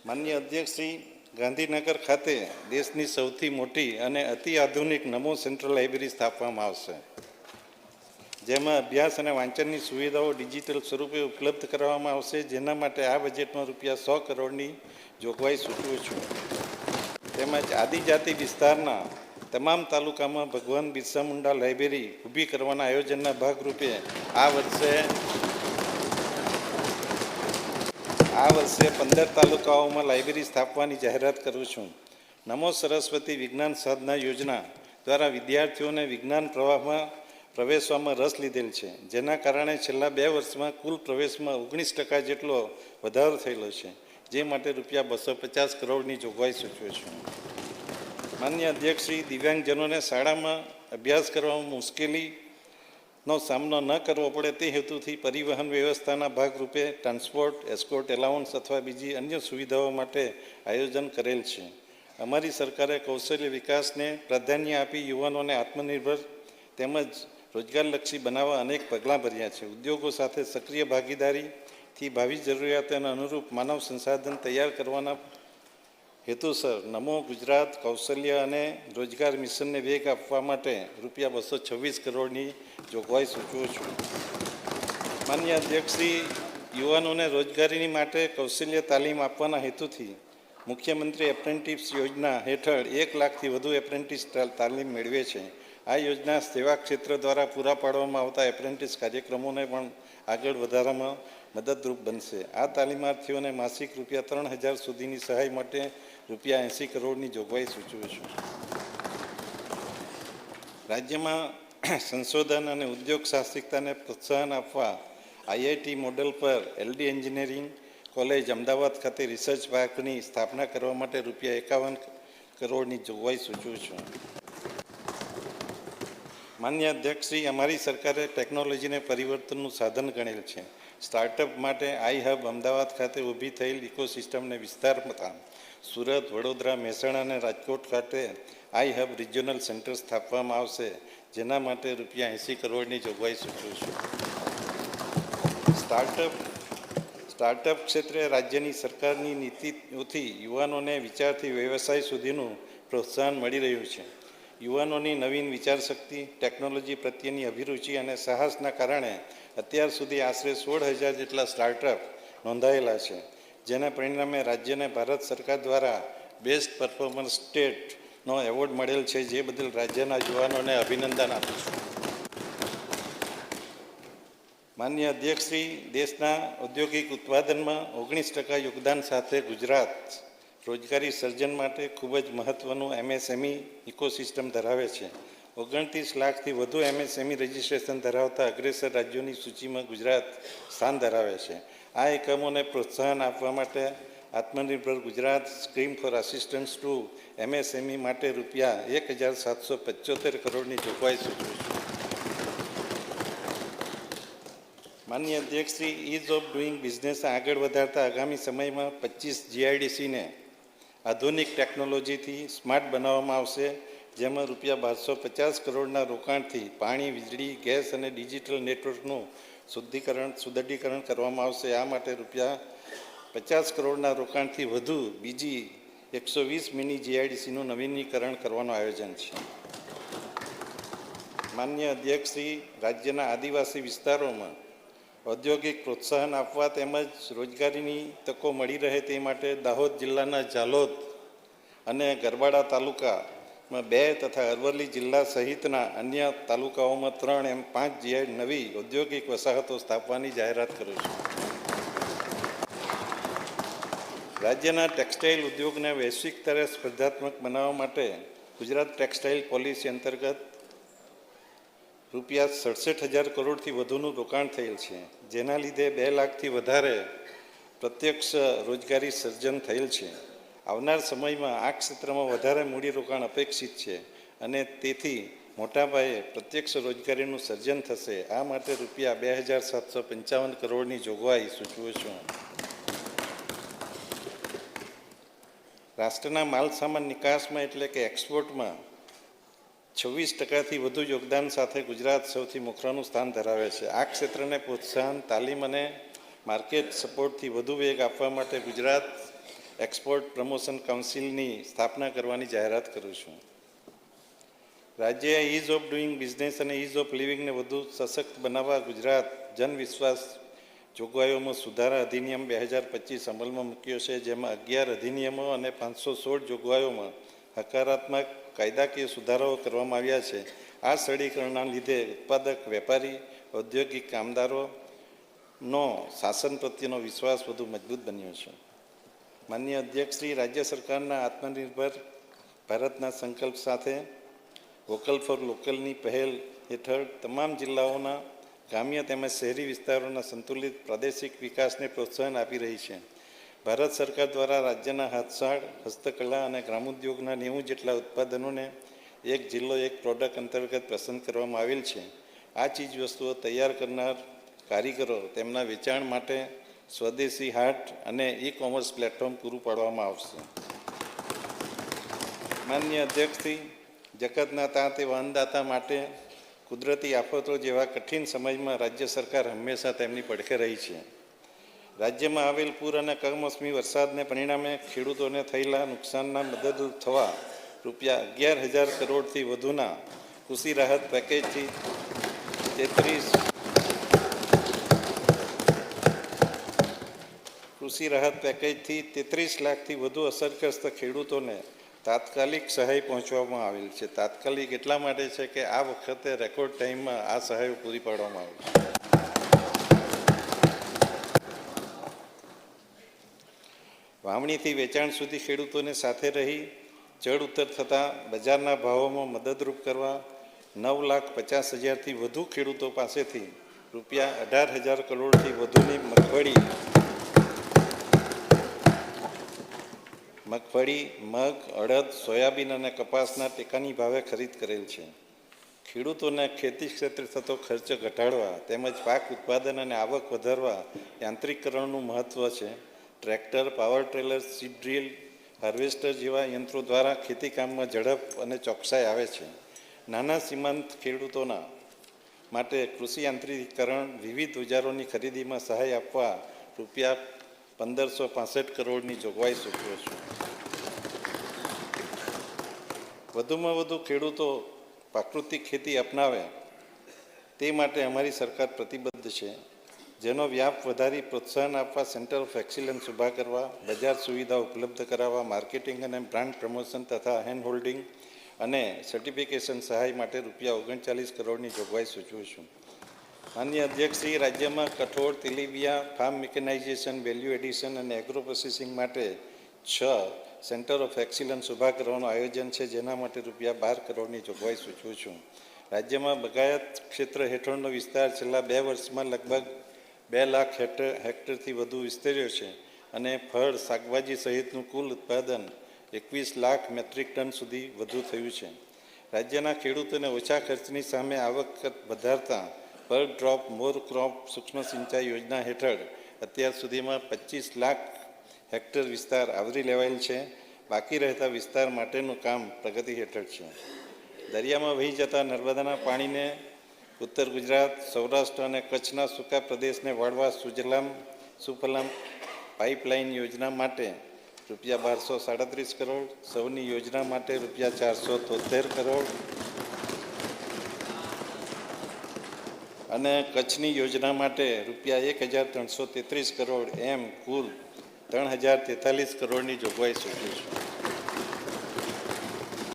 માનનીય અધ્યક્ષ શ્રી, ગાંધીનગર ખાતે દેશની સૌથી મોટી અને અતિ આધુનિક નમો સેન્ટ્રલ લાઇબ્રેરી સ્થાપવામાં આવશે, જેમાં અભ્યાસ અને વાંચનની સુવિધાઓ ડિજિટલ સ્વરૂપે ઉપલબ્ધ કરવામાં આવશે, જેના માટે આ બજેટમાં ₹100 કરોડની જોગવાઈ સૂચવું છું. તેમજ આદિજાતિ વિસ્તારના તમામ તાલુકામાં ભગવાન બિરસા મુંડા લાઇબ્રેરી ઊભી કરવાના આયોજનના ભાગરૂપે આ વર્ષે 15 તાલુકાઓમાં લાઇબ્રેરી સ્થાપવાની જાહેરાત કરું છું. નમો સરસ્વતી વિજ્ઞાન સાધના યોજના દ્વારા વિદ્યાર્થીઓને વિજ્ઞાન પ્રવાહમાં પ્રવેશવામાં રસ લીધેલ છે, જેના કારણે છેલ્લા 2 વર્ષમાં કુલ પ્રવેશમાં 19% જેટલો વધારો થયેલો છે, જે માટે ₹250 કરોડની જોગવાઈ સૂચવે છું. માન્ય અધ્યક્ષ શ્રી, દિવ્યાંગજનોને શાળામાં અભ્યાસ કરવામાં મુશ્કેલીનો સામનો ન કરવો પડે તે હેતુથી પરિવહન વ્યવસ્થાના ભાગરૂપે ટ્રાન્સપોર્ટ, એસ્કોર્ટ એલાઉન્સ અથવા બીજી અન્ય સુવિધાઓ માટે આયોજન કરેલ છે. અમારી સરકારે કૌશલ્ય વિકાસને પ્રાધાન્ય આપી યુવાનોને આત્મનિર્ભર તેમજ રોજગારલક્ષી બનાવવા અનેક પગલાં ભર્યા છે. ઉદ્યોગો સાથે સક્રિય ભાગીદારીથી ભાવિ જરૂરિયાતોને અનુરૂપ માનવ સંસાધન તૈયાર કરવાના હેતુસર નમો ગુજરાત કૌશલ્ય અને રોજગાર મિશનને વેગ આપવા માટે ₹226 કરોડની જોગવાઈ સૂચવું છું. માન્ય અધ્યક્ષશ્રી, યુવાનોને રોજગારીની માટે કૌશલ્ય તાલીમ આપવાના હેતુથી મુખ્યમંત્રી એપ્રેન્ટિસ યોજના હેઠળ 1 લાખથી વધુ એપ્રેન્ટિસ તાલીમ મેળવે છે. આ યોજના સેવા ક્ષેત્ર દ્વારા પૂરા પાડવામાં આવતા એપ્રેન્ટિસ કાર્યક્રમોને પણ આગળ વધારવામાં મદદરૂપ બનશે. આ તાલીમાર્થીઓને માસિક ₹3000 સુધીની સહાય માટે ₹80 કરોડની જોગવાઈ સૂચવું છું. રાજ્યમાં સંશોધન અને ઉદ્યોગ સાહસિકતાને પ્રોત્સાહન આપવા IIT મોડેલ પર LD એન્જિનિયરિંગ કોલેજ અમદાવાદ ખાતે રિસર્ચ પાર્કની સ્થાપના કરવા માટે ₹51 કરોડની જોગવાઈ સૂચવું છું. માન્ય અધ્યક્ષશ્રી, અમારી સરકારે ટેકનોલોજીને પરિવર્તનનું સાધન ગણેલ છે. સ્ટાર્ટઅપ માટે iHub અમદાવાદ ખાતે ઊભી થયેલ ઇકોસિસ્ટમને વિસ્તારતા સુરત, વડોદરા, મહેસાણા અને રાજકોટ ખાતે iHub રિજિયોનલ સેન્ટર સ્થાપવામાં આવશે, જેના માટે ₹80 કરોડની જોગવાઈ સૂચવું છું. સ્ટાર્ટઅપ ક્ષેત્રે રાજ્યની સરકારની નીતિઓથી યુવાનોને વિચારથી વ્યવસાય સુધીનું પ્રોત્સાહન મળી રહ્યું છે. યુવાનોની નવીન વિચારશક્તિ, ટેકનોલોજી પ્રત્યેની અભિરુચિ અને સાહસના કારણે અત્યાર સુધી આશરે 16,000 જેટલા સ્ટાર્ટઅપ નોંધાયેલા છે, જેના પરિણામે રાજ્યને ભારત સરકાર દ્વારા બેસ્ટ પરફોર્મન્સ સ્ટેટનો એવોર્ડ મળેલ છે, જે બદલ રાજ્યના યુવાનોને અભિનંદન આપું છું. માન્ય અધ્યક્ષશ્રી, દેશના ઔદ્યોગિક ઉત્પાદનમાં 19% યોગદાન સાથે ગુજરાત રોજગારી સર્જન માટે ખૂબ જ મહત્ત્વનું MSME ઇકોસિસ્ટમ ધરાવે છે. 29 લાખથી વધુ MSME રજિસ્ટ્રેશન ધરાવતા અગ્રેસર રાજ્યોની સૂચિમાં ગુજરાત સ્થાન ધરાવે છે. આ એકમોને પ્રોત્સાહન આપવા માટે Aatmanirbhar Gujarat scheme for assistance to MSME માટે ₹1775 કરોડની જોગવાઈ સૂચવું છું. માન્ય અધ્યક્ષશ્રી, ઇઝ ઓફ ડુઈંગ બિઝનેસ આગળ વધારતા આગામી સમયમાં 25 GIDCને આધુનિક ટેકનોલોજીથી સ્માર્ટ બનાવવામાં આવશે, જેમાં ₹1250 કરોડના રોકાણથી પાણી, વીજળી, ગેસ અને ડિજિટલ નેટવર્કનું સુદૃઢીકરણ કરવામાં આવશે. આ માટે ₹50 કરોડના રોકાણથી વધુ બીજી 120 મિની GIDCનું નવીનીકરણ કરવાનું આયોજન છે. માન્ય અધ્યક્ષશ્રી, રાજ્યના આદિવાસી વિસ્તારોમાં ઔદ્યોગિક પ્રોત્સાહન આપવા તેમજ રોજગારીની તકો મળી રહે તે માટે દાહોદ જિલ્લાના ઝાલોદ અને ગરબાડા તાલુકામાં 2 તથા અરવલ્લી જિલ્લા સહિતના અન્ય તાલુકાઓમાં 3 એમ 5 નવી ઔદ્યોગિક વસાહતો સ્થાપવાની જાહેરાત કરું છું. રાજ્યના ટેક્સટાઇલ ઉદ્યોગને વૈશ્વિક સ્તરે સ્પર્ધાત્મક બનાવવા માટે ગુજરાત ટેક્સટાઇલ પોલિસી અંતર્ગત ₹67,000 કરોડથી વધુનું રોકાણ થયેલ છે, જેના લીધે 2 લાખથી વધારે પ્રત્યક્ષ રોજગારી સર્જન થયેલ છે. આવનાર સમયમાં આ ક્ષેત્રમાં વધારે મૂડીરોકાણ અપેક્ષિત છે અને તેથી મોટા પાયે પ્રત્યક્ષ રોજગારીનું સર્જન થશે. આ માટે ₹2,755 કરોડની જોગવાઈ સૂચવું છું. રાષ્ટ્રના માલ સામાન નિકાસમાં એટલે કે એક્સપોર્ટમાં 26%થી વધુ યોગદાન સાથે ગુજરાત સૌથી મોખરાનું સ્થાન ધરાવે છે. આ ક્ષેત્રને પ્રોત્સાહન, તાલીમ અને માર્કેટ સપોર્ટથી વધુ વેગ આપવા માટે ગુજરાત એક્સપોર્ટ પ્રમોશન કાઉન્સિલની સ્થાપના કરવાની જાહેરાત કરું છું. રાજ્યએ ઇઝ ઓફ ડુઈંગ બિઝનેસ અને ઇઝ ઓફ લિવિંગને વધુ સશક્ત બનાવવા ગુજરાત જન વિશ્વાસ જોગવાઈઓમાં સુધારા અધિનિયમ 2025 અમલમાં મૂક્યો છે, જેમાં 11 અધિનિયમો અને 516 જોગવાઈઓમાં હકારાત્મક કાયદાકીય સુધારાઓ કરવામાં આવ્યા છે. આ સરળીકરણના લીધે ઉત્પાદક, વેપારી, ઔદ્યોગિક કામદારોનો શાસન પ્રત્યેનો વિશ્વાસ વધુ મજબૂત બન્યો છે. માનનીય અધ્યક્ષશ્રી, રાજ્ય સરકારના આત્મનિર્ભર ભારતના સંકલ્પ સાથે વોકલ ફોર લોકલની પહેલ હેઠળ તમામ જિલ્લાઓના ગ્રામ્ય તેમજ શહેરી વિસ્તારોના સંતુલિત પ્રાદેશિક વિકાસને પ્રોત્સાહન આપી રહી છે. ભારત સરકાર દ્વારા રાજ્યના હાથશાળ, હસ્તકલા અને ગ્રામોદ્યોગના 90 જેટલા ઉત્પાદનોને એક જિલ્લો એક પ્રોડક્ટ અંતર્ગત પસંદ કરવામાં આવેલ છે. આ ચીજવસ્તુઓ તૈયાર કરનાર કારીગરો તેમના વેચાણ માટે સ્વદેશી હાટ અને ઈ-કોમર્સ પ્લેટફોર્મ પૂરું પાડવામાં આવશે. માનનીય અધ્યક્ષશ્રી, જગતના તાત એવા અન્નદાતા માટે કુદરતી આફતો જેવા કઠિન સમયમાં રાજ્ય સરકાર હંમેશા તેમની પડખે રહી છે. રાજ્યમાં આવેલ પૂર અને કમોસમી વરસાદને પરિણામે ખેડૂતોને થયેલા નુકસાનના મદદરૂપ થવા રૂપિયા 11,000 કરોડથી વધુના કૃષિ રાહત પેકેજથી 33 લાખથી વધુ અસરગ્રસ્ત ખેડૂતોને તાત્કાલિક સહાય પહોંચવામાં આવેલ છે. તાત્કાલિક એટલા માટે છે કે આ વખતે રેકોર્ડ ટાઈમમાં આ સહાય પૂરી પાડવામાં આવી છે. વાવણીથી વેચાણ સુધી ખેડૂતોને સાથે રહી ચડ ઉતર થતાં બજારના ભાવોમાં મદદરૂપ કરવા 9,50,000થી વધુ ખેડૂતો પાસેથી રૂપિયા 18,000 કરોડથી વધુની મગફળી, મગ, અડદ, સોયાબીન અને કપાસના ટેકાની ભાવે ખરીદ કરેલ છે. ખેડૂતોને ખેતી ક્ષેત્રે થતો ખર્ચ ઘટાડવા તેમજ પાક ઉત્પાદન અને આવક વધારવા યાંત્રિકીકરણનું મહત્ત્વ છે. Tractor, power trailer, seed drill, harvester જેવા યંત્રો દ્વારા ખેતીકામમાં ઝડપ અને ચોકસાઈ આવે છે. નાના સીમાંત ખેડૂતોના માટે કૃષિ યાંત્રિકીકરણ, વિવિધ ઓજારોની ખરીદીમાં સહાય આપવા રૂપિયા 1,565 કરોડની જોગવાઈ સૂચવે છે. વધુમાં વધુ ખેડૂતો પ્રાકૃતિક ખેતી અપનાવે તે માટે અમારી સરકાર પ્રતિબદ્ધ છે. જેનો વ્યાપ વધારી પ્રોત્સાહન આપવા સેન્ટર ઓફ એક્સિલન્સ ઊભા કરવા, બજાર સુવિધા ઉપલબ્ધ કરાવવા, માર્કેટિંગ અને બ્રાન્ડ પ્રમોશન તથા હેન્ડ હોલ્ડિંગ અને સર્ટિફિકેશન સહાય માટે રૂપિયા 39 કરોડની જોગવાઈ સૂચવું છું. માનનીય અધ્યક્ષશ્રી, રાજ્યમાં કઠોળ, તેલીબિયાં, ફાર્મ મિકેનાઇઝેશન, વેલ્યુ એડિશન અને એગ્રો પ્રોસેસિંગ માટે 6 સેન્ટર ઓફ એક્સિલન્સ ઊભા કરવાનું આયોજન છે, જેના માટે રૂપિયા 12 કરોડની જોગવાઈ સૂચવું છું. રાજ્યમાં બગાયત ક્ષેત્ર હેઠળનો વિસ્તાર છેલ્લા 2 વર્ષમાં લગભગ 2 લાખ હેક્ટરથી વધુ વિસ્તર્યો છે અને ફળ, શાકભાજી સહિતનું કુલ ઉત્પાદન 21 લાખ મેટ્રિક ટન સુધી વધુ થયું છે. રાજ્યના ખેડૂતોને ઓછા ખર્ચની સામે આવક વધારતા પર ડ્રોપ મોર ક્રોપ સૂક્ષ્મ સિંચાઈ યોજના હેઠળ અત્યાર સુધીમાં 25 લાખ હેક્ટર વિસ્તાર આવરી લેવાયેલ છે. બાકી રહેતા વિસ્તાર માટેનું કામ પ્રગતિ હેઠળ છે. દરિયામાં વહી જતા નર્મદાના પાણીને ઉત્તર ગુજરાત, સૌરાષ્ટ્ર અને કચ્છના સૂકા પ્રદેશને વાળવા સુફલામ પાઇપલાઇન યોજના માટે રૂપિયા 1237 કરોડ, સૌની યોજના માટે રૂપિયા 473 કરોડ અને કચ્છની યોજના માટે રૂપિયા 1,333 કરોડ એમ કુલ 3,043 કરોડની જોગવાઈ સૂચવી છે.